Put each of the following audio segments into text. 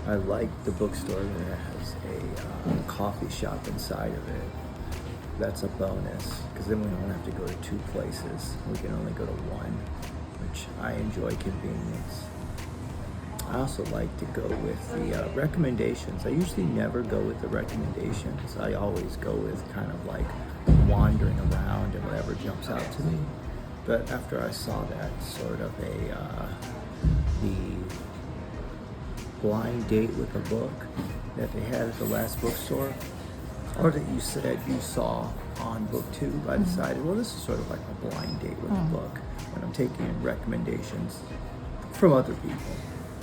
I like the bookstore that has a coffee shop inside of it. That's a bonus, because then we don't have to go to two places. We can only go to one, which I enjoy convenience. I also like to go with the recommendations. I usually never go with the recommendations. I always go with kind of like wandering around and whatever jumps out to me. But after I saw that sort of the blind date with a book that they had at the last bookstore, or that you said you saw on BookTube, I decided, well, this is sort of like a blind date with a book when I'm taking in recommendations from other people.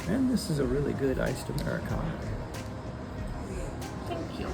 And this is a really good iced Americano. Thank you.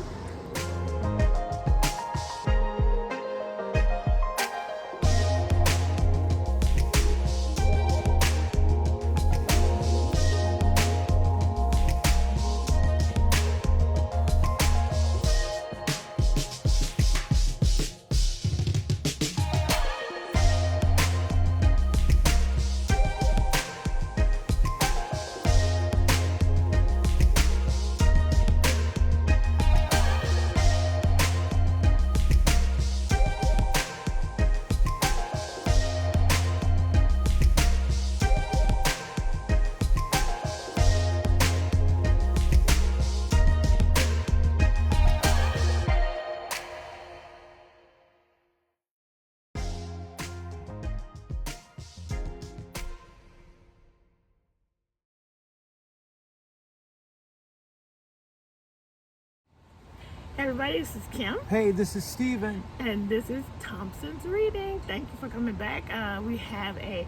Hey everybody, this is Kim. Hey, this is Steven. And this is Thompsons Reading. Thank you for coming back. We have a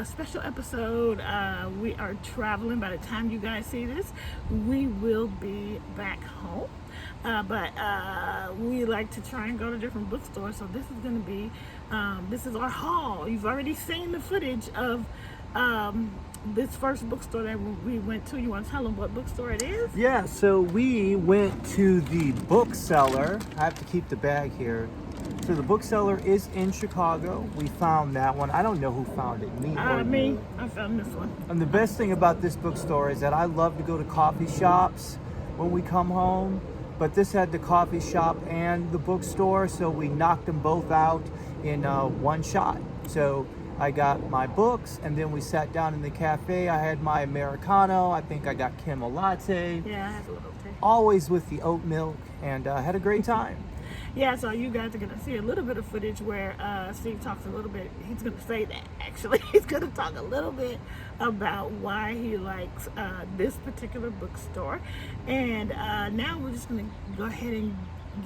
special episode. We are traveling. By the time you guys see this, we will be back home. But we like to try and go to different bookstores. So this is going to be, this is our haul. You've already seen the footage of this first bookstore that we went to. You want to tell them what bookstore it is? Yeah, so we went to the Bookseller. I have to keep the bag here. So the Bookseller is in Chicago. We found that one. I don't know who found it, me or Me. you. I found this one. And the best thing about this bookstore is that I love to go to coffee shops when we come home, but this had the coffee shop and the bookstore, so we knocked them both out in one shot. So I got my books, and then we sat down in the cafe. I had my Americano. I think I got Kim a latte. Yeah, I have a little tea. Always with the oat milk, and had a great time. Yeah, so you guys are going to see a little bit of footage where Steve talks a little bit. He's going to say that, actually. He's going to talk a little bit about why he likes this particular bookstore. And now we're just going to go ahead and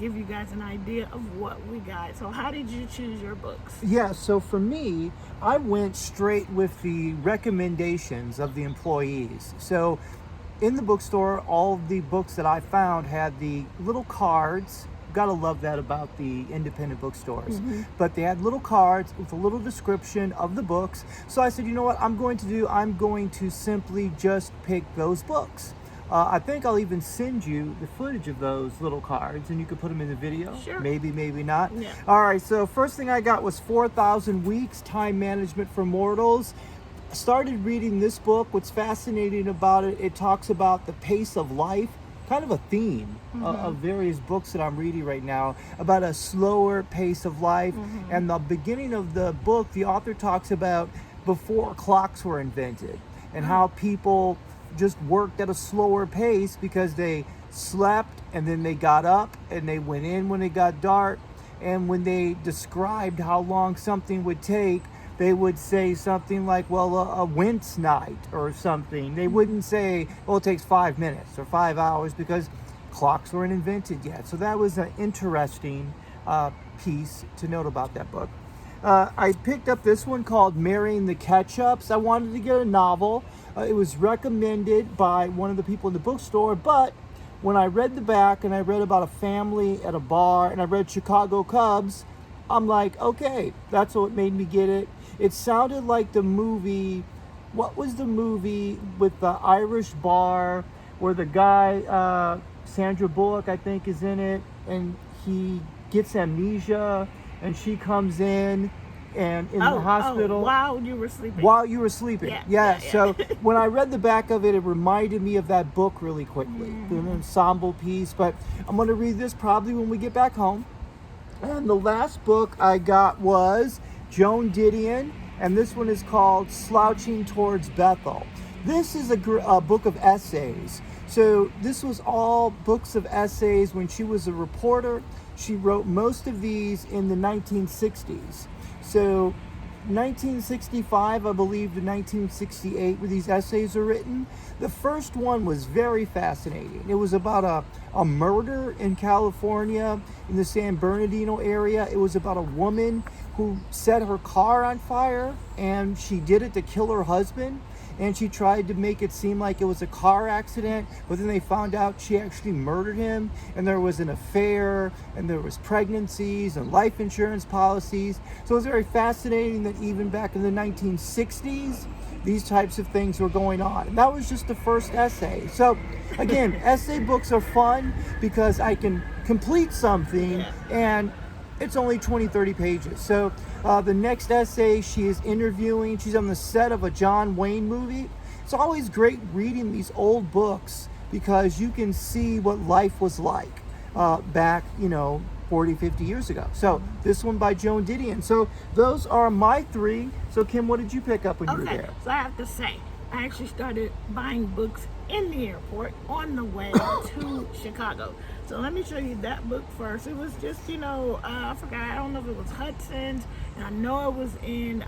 give you guys an idea of what we got. So how did you choose your books? Yeah, so for me, I went straight with the recommendations of the employees. So in the bookstore, all of the books that I found had the little cards. Gotta love that about the independent bookstores. But they had little cards with a little description of the books. So I said, you know what I'm going to do? I'm going to simply just pick those books. I think I'll even send you the footage of those little cards, and you could put them in the video. Sure. Maybe, maybe not. Yeah. All right, so first thing I got was 4,000 Weeks, Time Management for Mortals. I started reading this book. What's fascinating about it, it talks about the pace of life, kind of a theme of various books that I'm reading right now, about a slower pace of life. And the beginning of the book, the author talks about before clocks were invented, and how people just worked at a slower pace because they slept and then they got up and they went in when it got dark. And when they described how long something would take, they would say something like, well, a wince night or something. They wouldn't say, well, it takes 5 minutes or 5 hours, because clocks weren't invented yet. So that was an interesting piece to note about that book. I picked up this one called Marrying the Ketchups. I wanted to get a novel. It was recommended by one of the people in the bookstore, but when I read the back and I read about a family at a bar and I read Chicago Cubs, I'm like, okay, that's what made me get it. It sounded like the movie, what was the movie with the Irish bar where the guy, Sandra Bullock, I think, is in it, and he gets amnesia and she comes in and in the hospital. While you were sleeping. While you were sleeping. Yeah. So when I read the back of it, it reminded me of that book really quickly. An ensemble piece. But I'm going to read this probably when we get back home. And the last book I got was Joan Didion, and this one is called Slouching Towards Bethel. This is a book of essays. So this was all books of essays when she was a reporter. She wrote most of these in the 1960s. So 1965, I believe, to 1968, where these essays are written. The first one was very fascinating. It was about a murder in California in the San Bernardino area. It was about a woman who set her car on fire, and she did it to kill her husband. And she tried to make it seem like it was a car accident, but then they found out she actually murdered him, and there was an affair, and there was pregnancies and life insurance policies. So it was very fascinating that even back in the 1960s, these types of things were going on. And that was just the first essay. So again, essay books are fun because I can complete something and it's only 20, 30 pages. So the next essay, she is interviewing. She's on the set of a John Wayne movie. It's always great reading these old books because you can see what life was like back, 40, 50 years ago. So this one by Joan Didion. So those are my three. So Kim, what did you pick up when you were there? So I have to say, I actually started buying books in the airport on the way to Chicago. So let me show you that book first. It was just, I forgot, I don't know if it was Hudson's, and I know it was in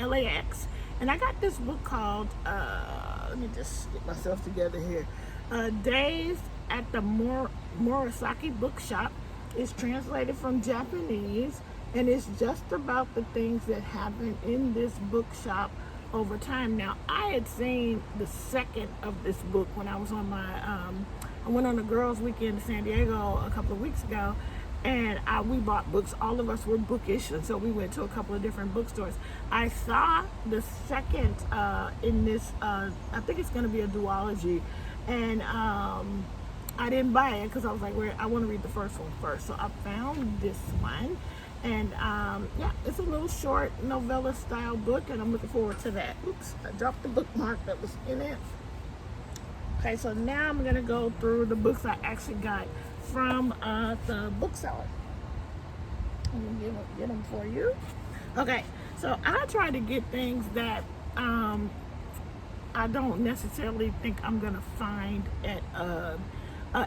LAX. And I got this book called, let me just get myself together here, Days at the Morisaki Bookshop. It's translated from Japanese, and it's just about the things that happen in this bookshop over time. Now, I had seen the second of this book when I was on my, I went on a girls' weekend to San Diego a couple of weeks ago, and we bought books. All of us were bookish, and so we went to a couple of different bookstores. I saw the second in this, I think it's going to be a duology, and I didn't buy it because I was like, I want to read the first one first. So I found this one. And it's a little short novella style book, and I'm looking forward to that. Oops, I dropped the bookmark that was in it. Okay, so now I'm gonna go through the books I actually got from the bookseller. I'm gonna get them for you. Okay, so I try to get things that I don't necessarily think I'm gonna find at a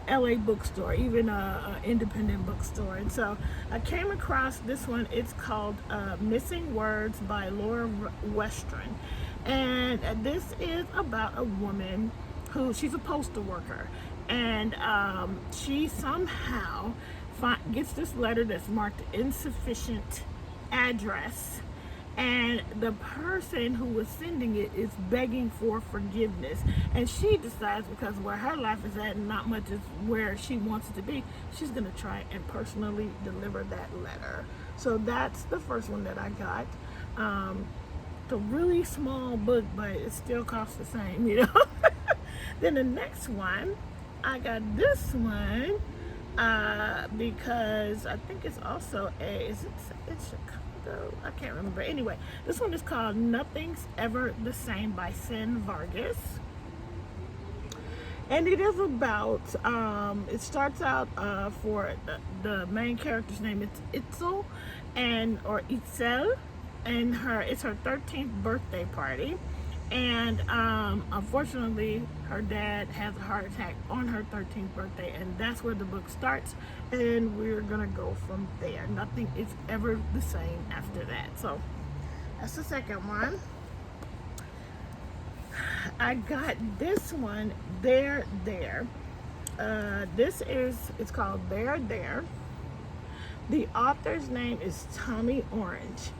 LA bookstore, even a independent bookstore. And so I came across this one. It's called Missing Words by Laura Westron. And this is about a woman she's a postal worker. And she somehow gets this letter that's marked insufficient address. And the person who was sending it is begging for forgiveness. And she decides, because where her life is at and not much is where she wants it to be, she's going to try and personally deliver that letter. So that's the first one that I got. It's a really small book, but it still costs the same, Then the next one, I got this one because I think it's also it's Chicago. I can't remember. Anyway, this one is called Nothing's Ever the Same by Sen Vargas. And it is about, it starts out for the main character's name, it's Itzel, or Itzel, and it's her 13th birthday party. And unfortunately, her dad has a heart attack on her 13th birthday, and that's where the book starts, and we're gonna go from there. Nothing is ever the same after that. So that's the second one. I got this one, There. It's called There. The author's name is Tommy Orange.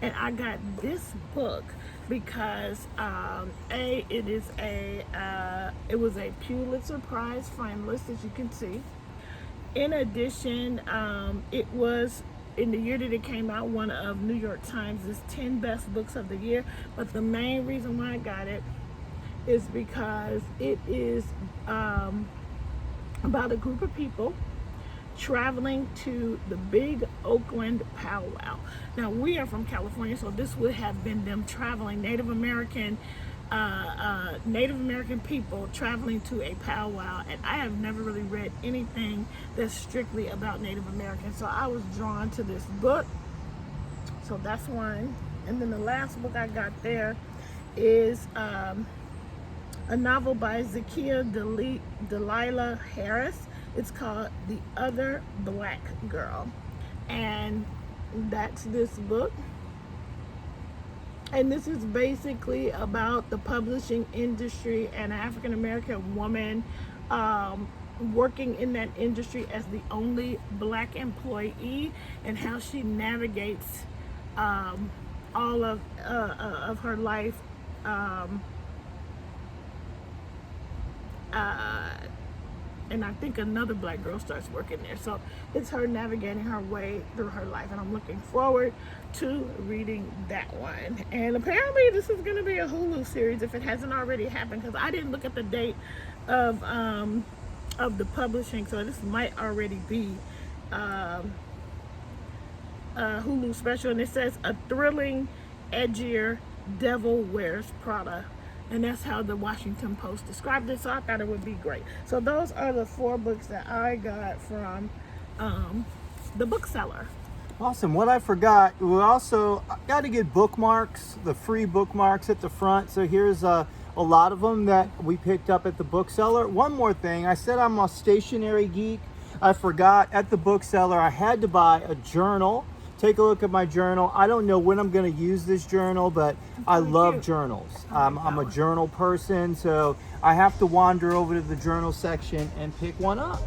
And I got this book because it was a Pulitzer Prize finalist, as you can see. In addition, it was, in the year that it came out, one of New York Times' 10 best books of the year. But the main reason why I got it is because it is about a group of people traveling to the big Oakland powwow. Now, we are from California, so this would have been them traveling, Native American people traveling to a powwow. And I have never really read anything that's strictly about Native Americans, so I was drawn to this book. So that's one. And then the last book I got there is a novel by Zakiya Delilah Harris. It's called The Other Black Girl. And that's this book. And this is basically about the publishing industry and an African American woman working in that industry as the only black employee, and how she navigates all of her life. And I think another black girl starts working there. So it's her navigating her way through her life. And I'm looking forward to reading that one. And apparently this is going to be a Hulu series if it hasn't already happened, because I didn't look at the date of the publishing. So this might already be a Hulu special. And it says a thrilling, edgier Devil Wears Prada. And that's how the Washington Post described it, so I thought it would be great. So those are the 4 books that I got from the Bookseller. Awesome. What I forgot, we also got to get bookmarks, the free bookmarks at the front. So here's a lot of them that we picked up at the Bookseller. One more thing, I said I'm a stationery geek. I forgot, at the Bookseller I had to buy a journal. Take a look at my journal. I don't know when I'm going to use this journal, but I love journals. I'm a journal person, so I have to wander over to the journal section and pick one up.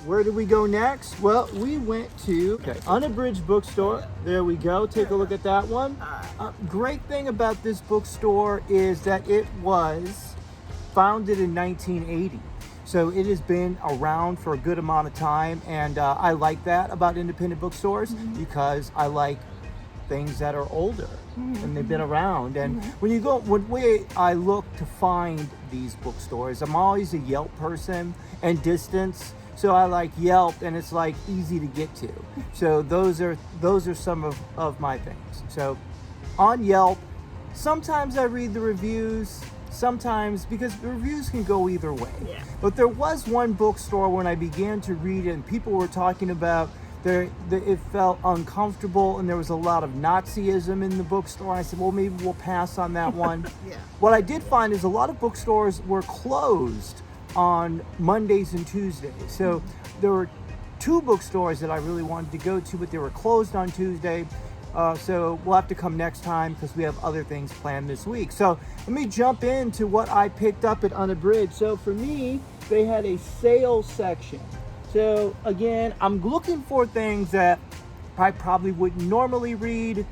Where did we go next? Well, we went to Unabridged bookstore. There we go. Take a look at that one. Great thing about this bookstore is that it was founded in 1980. So it has been around for a good amount of time, and I like that about independent bookstores because I like things that are older and they've been around. And when you go, I look to find these bookstores, I'm always a Yelp person and distance. So I like Yelp, and it's like easy to get to. So those are some of my things. So on Yelp, sometimes I read the reviews, sometimes, because the reviews can go either way. Yeah. But there was one bookstore when I began to read it, and people were talking about it felt uncomfortable, and there was a lot of Nazism in the bookstore. I said, well, maybe we'll pass on that one. Yeah. What I did find is a lot of bookstores were closed on Mondays and Tuesdays. So there were 2 bookstores that I really wanted to go to, but they were closed on Tuesday. So we'll have to come next time because we have other things planned this week. So let me jump into what I picked up at Unabridged. So for me, they had a sales section. So again, I'm looking for things that I probably wouldn't normally read,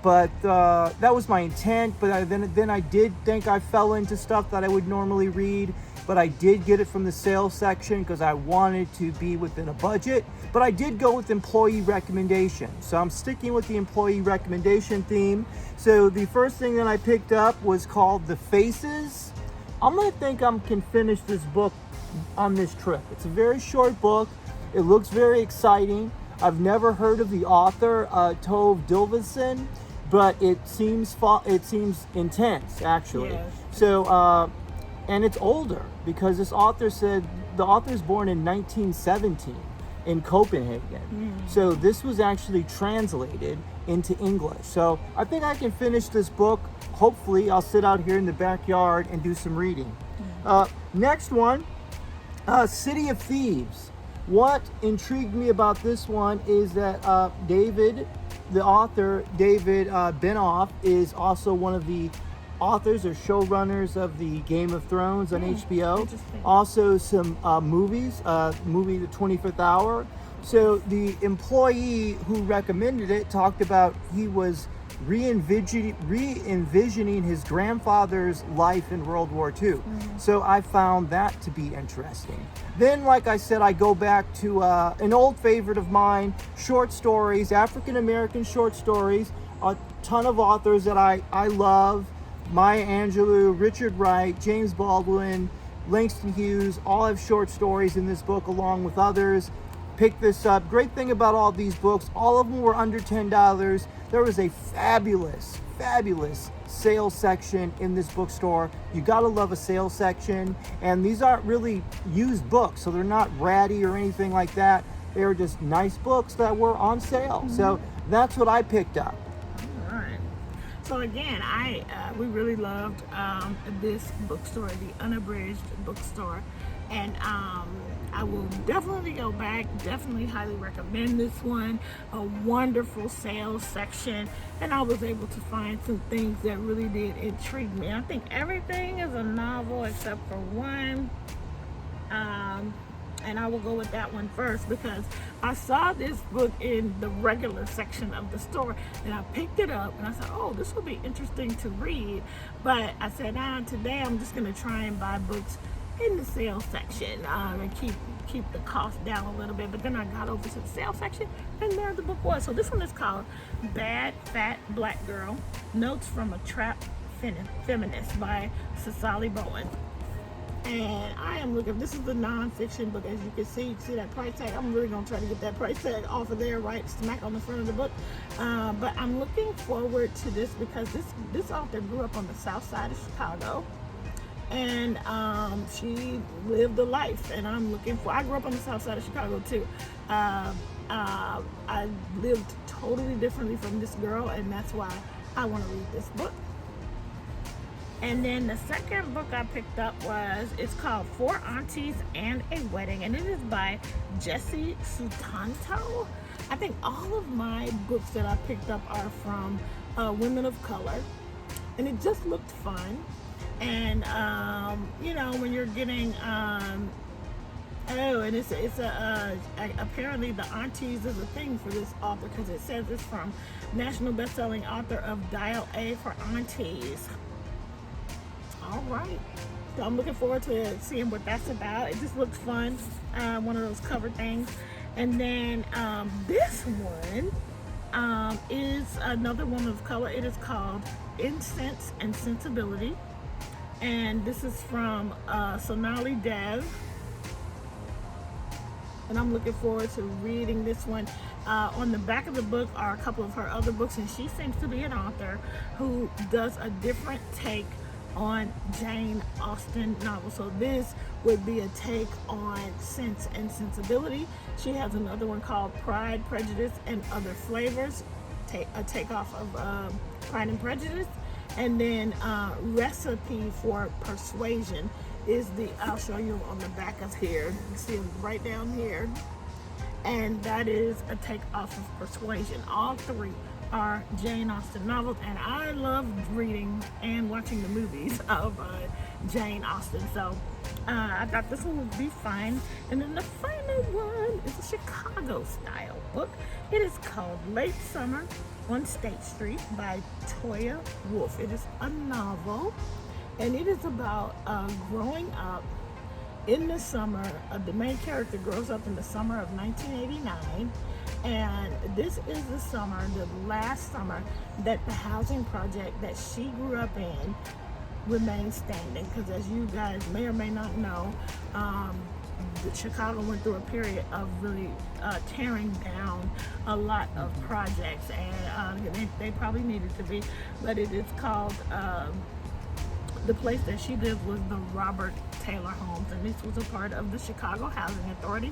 but that was my intent. But then I did think I fell into stuff that I would normally read. but I did get it from the sales section because I wanted to be within a budget. But I did go with employee recommendation. So I'm sticking with the employee recommendation theme. So the first thing that I picked up was called The Faces. I'm gonna think I can finish this book on this trip. It's a very short book. It looks very exciting. I've never heard of the author, Tove Dilvesen, but it seems intense, actually. Yes. So, and it's older because this author said the author's born in 1917 in Copenhagen. So this was actually translated into English. So I think I can finish this book. Hopefully, I'll sit out here in the backyard and do some reading. Next one, City of Thieves. What intrigued me about this one is that David, the author, David Benoff, is also one of the authors or showrunners of the Game of Thrones on HBO. Also some movies, movie The 25th Hour. So the employee who recommended it talked about he was re-envisioning his grandfather's life in World War II. So I found that to be interesting. Then, like I said, I go back to an old favorite of mine, short stories, African-American short stories, a ton of authors that I love, Maya Angelou, Richard Wright, James Baldwin, Langston Hughes, all have short stories in this book along with others. Pick this up. Great thing about all these books, all of them were under $10. There was a fabulous sales section in this bookstore. You gotta love a sales section. And these aren't really used books, so they're not ratty or anything like that. They're just nice books that were on sale. So that's what I picked up. All right. So again, we really loved this bookstore, the Unabridged bookstore, and I will definitely go back, definitely highly recommend this one. A wonderful sales section, and I was able to find some things that really did intrigue me. I think everything is a novel except for one, and I will go with that one first because I saw this book in the regular section of the store, and I picked it up and I said, oh, this will be interesting to read. But I said, today I'm just going to try and buy books in the sales section and keep the cost down a little bit. But then I got over to the sales section, and there the book was. So this one is called Bad Fat Black Girl, Notes from a Trapped Feminist by Cecily Bowen. And I am looking, this is the non-fiction book. As you can see that price tag. I'm really going to try to get that price tag off of there, right smack on the front of the book. But I'm looking forward to this because this author grew up on the south side of Chicago. And she lived a life, and I grew up on the south side of Chicago too. I lived totally differently from this girl, and that's why I want to read this book. And then the second book I picked up it's called Four Aunties and a Wedding, and it is by Jessie Sutanto. I think all of my books that I picked up are from women of color, and it just looked fun. And when you're getting and it's apparently the aunties is a thing for this author because it says it's from national best-selling author of Dial A for Aunties. All right, so I'm looking forward to seeing what that's about. It just looks fun, one of those cover things. And then this one is another woman of color. It is called Incense and Sensibility. And this is from Sonali Dev. And I'm looking forward to reading this one. On the back of the book are a couple of her other books, and she seems to be an author who does a different take on Jane Austen novels. So this would be a take on Sense and Sensibility. She has another one called Pride, Prejudice, and Other Flavors, a takeoff of Pride and Prejudice. And then Recipe for Persuasion is I'll show you on the back of here. You can see it right down here. And that is a take off of Persuasion. All three are Jane Austen novels, and I love reading and watching the movies of Jane Austen. So I thought this one would be fun. And then the final one is a Chicago style book. It is called Late Summer on State Street by Toya Wolf. It is a novel, and it is about growing up in the summer, the main character grows up in the summer of 1989, and this is the summer, the last summer, that the housing project that she grew up in remains standing. Because as you guys may or may not know, Chicago went through a period of really tearing down a lot of projects, and they probably needed to be, but it is called, the place that she lived was the Robert Taylor Homes, and this was a part of the Chicago Housing Authority.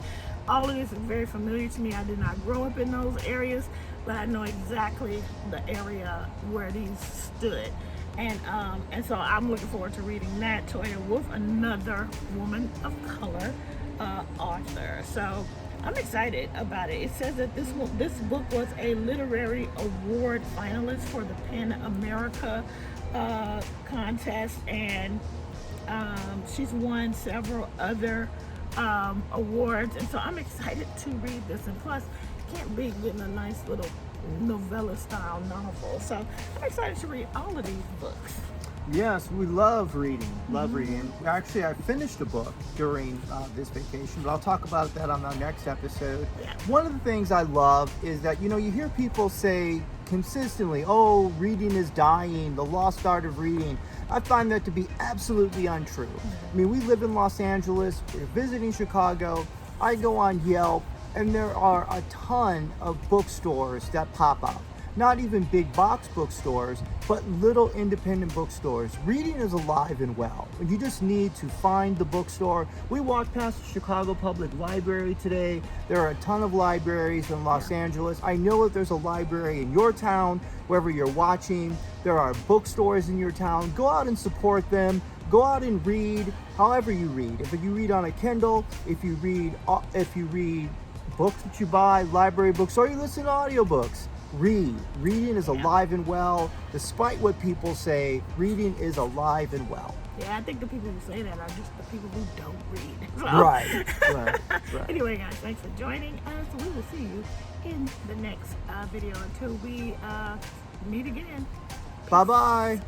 All of this is very familiar to me. I did not grow up in those areas, but I know exactly the area where these stood. And so I'm looking forward to reading that, Toya Wolf, another woman of color author. So I'm excited about it. It says that this book was a literary award finalist for the PEN America contest, and she's won several other awards, and so I'm excited to read this. And plus, can't be getting a nice little novella style novel, so I'm excited to read all of these books. Yes, we love reading. Reading. Actually, I finished a book during this vacation, but I'll talk about that on our next episode. Yeah. One of the things I love is that, you hear people say consistently, oh, reading is dying, the lost art of reading. I find that to be absolutely untrue. I mean, we live in Los Angeles, we're visiting Chicago, I go on Yelp, and there are a ton of bookstores that pop up. Not even big box bookstores, but little independent bookstores. Reading is alive and well. You just need to find the bookstore. We walked past the Chicago Public Library today. There are a ton of libraries in Los Angeles. I know that there's a library in your town, wherever you're watching. There are bookstores in your town. Go out and support them. Go out and read however you read. If you read on a Kindle, if you read books that you buy, library books, or you listen to audiobooks. Reading is alive and well. Despite what people say, reading is alive and well. Yeah, I think the people who say that are just the people who don't read. So. Right. Anyway, guys, thanks for joining us. We will see you in the next video until we meet again. Bye-bye.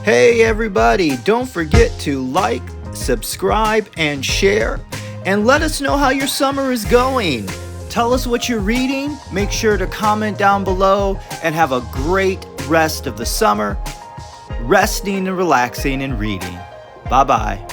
Hey everybody, don't forget to like, subscribe, and share, and let us know how your summer is going. Tell us what you're reading, make sure to comment down below, and have a great rest of the summer, resting and relaxing and reading. Bye-bye.